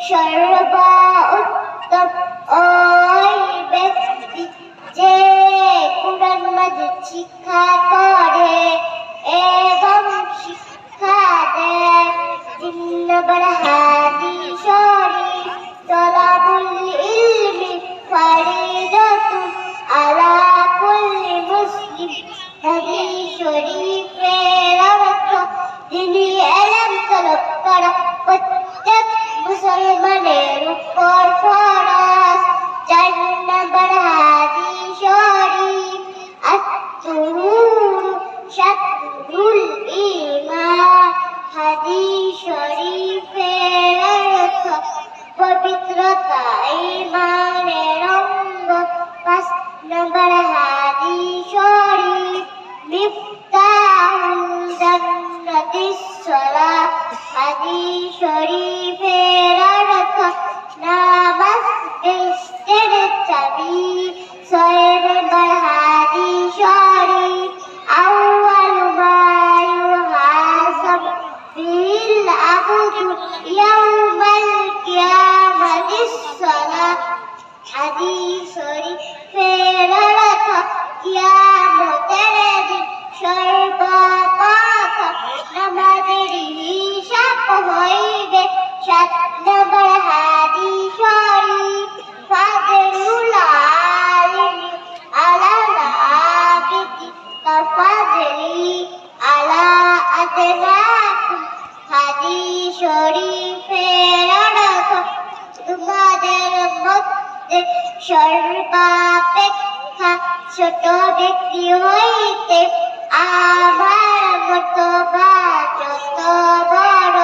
সর্বা উত্তম ওই ব্যক্তি যে কুরআন মাজিদ শিক্ষা করে এবং শিক্ষা দেয়। 3 নম্বর হাদিস শরীফ তলাবুল ইলমি ফারিদাতুন আলা কুল্লি মুসলিম। হাদিস শরীফের অর্থ দিনী ইলম তলব করা প্রত্যেক মুসলমানের উপর ফরজ। 4 নম্বর হাদিস শরীফ আত-তুহুর শাতরুল ঈমান। হাদিস শরীফের অর্থ পবিত্রতা ঈমানের অঙ্গ। 5 নম্বর হাদিস শরীফ মিফতাহুল জান্নাতিস সালাত। হাদিস শরীফের অর্থ নামাজ বেহেশতের চাবি। 6 নম্বর হাদিস শরীফ আউয়ালু মা ইউহাসাবু বিল আবদু ইয়াউমাল কিয়ামাতিস সালাত। হাদিস শরীফের অর্থ কিয়ামতের দিন সর্বপ্রথম নামাজের হিসাব হইবে। 7 নম্বর হাদিস শরীফ ফাদলুল আলিমি আলাল আবিদি কাফাদলি আলা আদনাকুম। হাদিস শরীফের অর্থ তোমাদের মধ্যে সর্বাপেক্ষা ছোট ব্যক্তি হইতে আমার মতবাদ যত বড়।